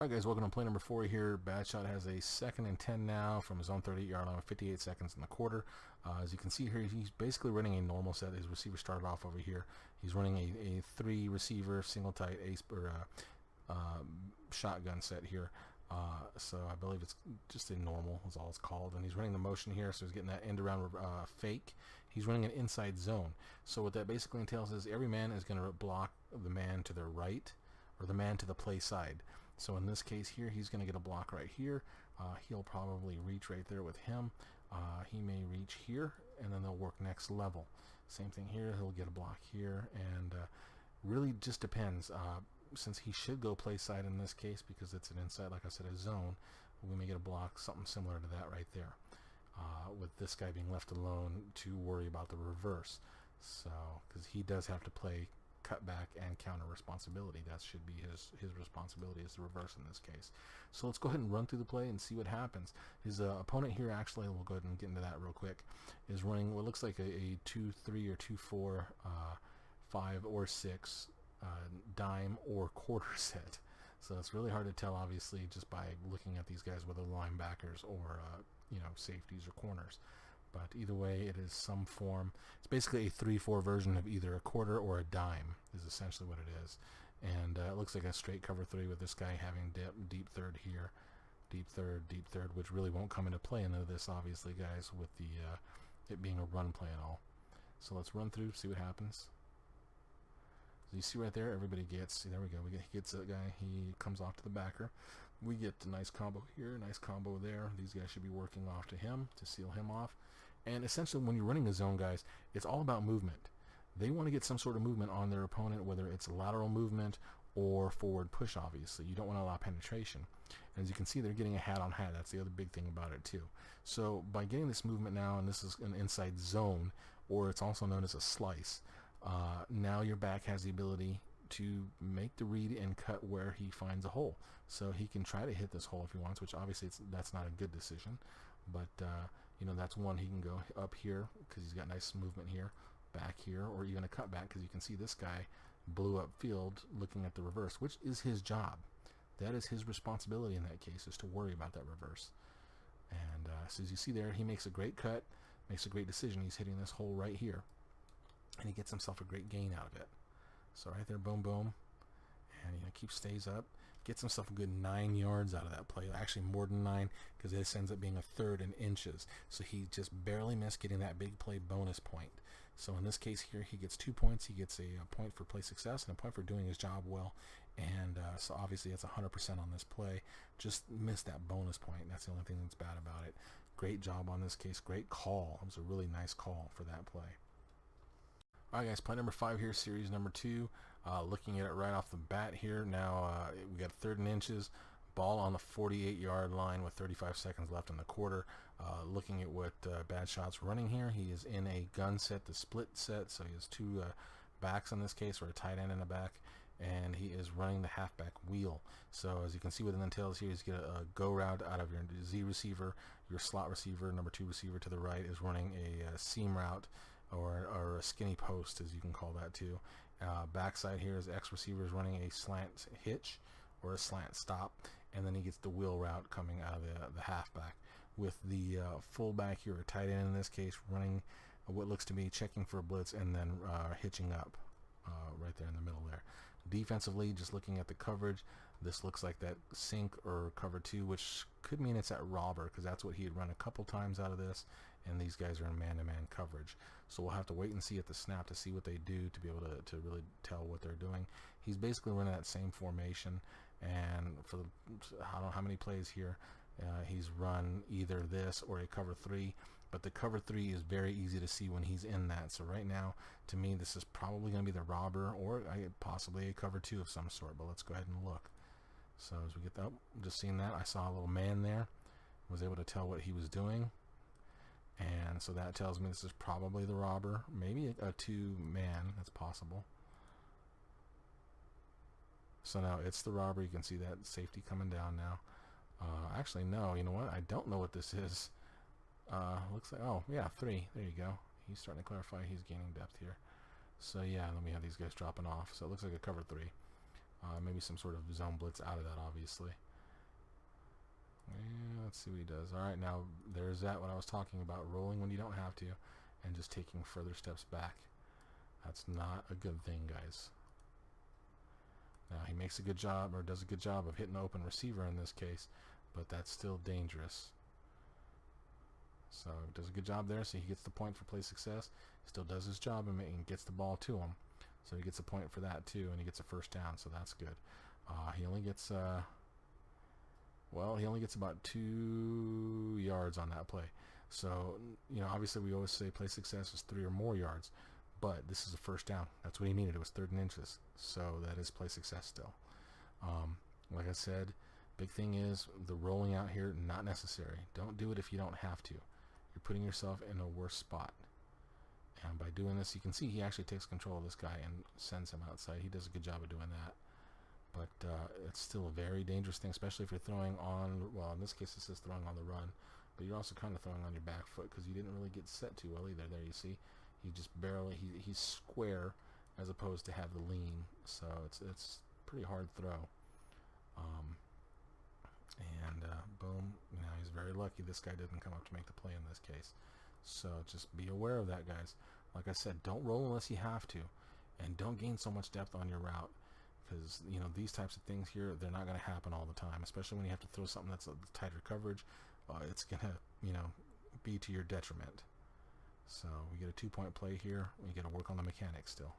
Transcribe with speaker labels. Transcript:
Speaker 1: Alright guys, welcome to play number 4 here. Badshot has a 2nd and 10 now from his own 38-yard line with 58 seconds in the quarter. As you can see here, he's basically running a normal set. His receiver started off over here. He's running a 3-receiver, single-tight ace or shotgun set here. So I believe it's just a normal is all it's called. And he's running the motion here, so he's getting that end-around fake. He's running an inside zone. So what that basically entails is every man is going to block the man to their right or the man to the play side. So in this case here, he's going to get a block right here. He'll probably reach right there with him. He may reach here, and then they'll work next level. Same thing here. He'll get a block here, and really just depends. Since he should go play side in this case because it's an inside, like I said, a zone, we may get a block, something similar to that right there. With this guy being left alone to worry about the reverse. So, because he does have to play cutback and counter responsibility. That should be his responsibility is the reverse in this case. So let's go ahead and run through the play and see what happens. His opponent here, actually, we'll go ahead and get into that real quick, is running what looks like a 2-3 or 2-4, 5 or 6 dime or quarter set. So it's really hard to tell, obviously, just by looking at these guys, whether linebackers or safeties or corners. But either way, it is some form. It's basically a 3-4 version of either a quarter or a dime is essentially what it is. And it looks like a straight cover 3 with this guy having deep third here, deep third, which really won't come into play into this, obviously, guys, with the it being a run play and all. So let's run through, see what happens. So you see right there, everybody gets, there we go, he gets that guy, he comes off to the backer. We get a nice combo here, nice combo there. These guys should be working off to him to seal him off. And essentially, when you're running a zone, guys, it's all about movement. They want to get some sort of movement on their opponent, whether it's lateral movement or forward push, obviously. You don't want to allow penetration. And as you can see, they're getting a hat on hat. That's the other big thing about it, too. So by getting this movement now, and this is an inside zone, or it's also known as a slice, now your back has the ability to make the read and cut where he finds a hole. So he can try to hit this hole if he wants, which obviously that's not a good decision. But that's one. He can go up here because he's got nice movement here, back here, or even a cutback because you can see this guy blew up field looking at the reverse, which is his job. That is his responsibility in that case, is to worry about that reverse. And so as you see there, he makes a great cut, makes a great decision. He's hitting this hole right here, and he gets himself a great gain out of it. So right there, boom, boom, and stays up. Gets himself a good 9 yards out of that play. Actually, more than 9, because this ends up being a third in inches. So he just barely missed getting that big play bonus point. So in this case here, he gets 2 points. He gets a point for play success and a point for doing his job well. And so obviously that's 100% on this play. Just missed that bonus point. That's the only thing that's bad about it. Great job on this case. Great call. It was a really nice call for that play. Alright guys, play number 5 here, series number 2. Looking at it right off the bat here. Now we got 3rd and inches. Ball on the 48-yard line with 35 seconds left in the quarter. Looking at what Badshot's running here, he is in a gun set, the split set, so he has 2 backs in this case, or a tight end in the back, and he is running the halfback wheel. So as you can see what it entails here is get a go route out of your Z receiver. Your slot receiver, number 2 receiver to the right, is running a seam route, or a skinny post, as you can call that too. Backside here is X receiver is running a slant hitch or a slant stop, and then he gets the wheel route coming out of the halfback, with the fullback here, or tight end in this case, running what looks to be checking for a blitz and then hitching up right there in the middle there. Defensively, just looking at the coverage, this looks like that sink or cover 2, which could mean it's at robber, because that's what he had run a couple times out of this, and these guys are in man-to-man coverage. So we'll have to wait and see at the snap to see what they do to be able to really tell what they're doing. He's basically running that same formation, and for I don't know how many plays here, he's run either this or a cover 3, but the cover 3 is very easy to see when he's in that. So right now, to me, this is probably going to be the robber, or possibly a cover 2 of some sort, but let's go ahead and look. So as we get that, just seeing that, I saw a little man there, was able to tell what he was doing. And so that tells me this is probably the robber, maybe a 2-man, that's possible. So now it's the robber. You can see that safety coming down now. Actually, no, you know what? I don't know what this is. Looks like, oh, yeah, 3. There you go. He's starting to clarify. He's gaining depth here. So, yeah, then we have these guys dropping off. So it looks like a cover 3. Maybe some sort of zone blitz out of that, obviously. Yeah, let's see what he does. Alright, now there's that, what I was talking about, rolling when you don't have to, and just taking further steps back. That's not a good thing, guys. Now, he makes a good job, or does a good job of hitting the open receiver in this case, but that's still dangerous. So, does a good job there, so he gets the point for play success. Still does his job and gets the ball to him. So he gets a point for that too, and he gets a first down, so that's good. He only gets, well, he only gets about 2 yards on that play. So, you know, obviously we always say play success is 3 or more yards, but this is a first down. That's what he needed. It was 3rd and inches, so that is play success still. Like I said, big thing is the rolling out here, not necessary. Don't do it if you don't have to. You're putting yourself in a worse spot. And by doing this, you can see he actually takes control of this guy and sends him outside. He does a good job of doing that. But it's still a very dangerous thing, especially if you're throwing on, well, in this case it says throwing on the run, but you're also kind of throwing on your back foot because you didn't really get set too well either. There you see, he just barely, he's square as opposed to have the lean, so it's pretty hard throw. Boom, you know, he's very lucky this guy didn't come up to make the play in this case. So just be aware of that, guys. Like I said, don't roll unless you have to, and don't gain so much depth on your route, because, you know, these types of things here, they're not going to happen all the time, especially when you have to throw something that's a tighter coverage. It's going to, you know, be to your detriment. So we get a 2-point play here. We got to work on the mechanics still.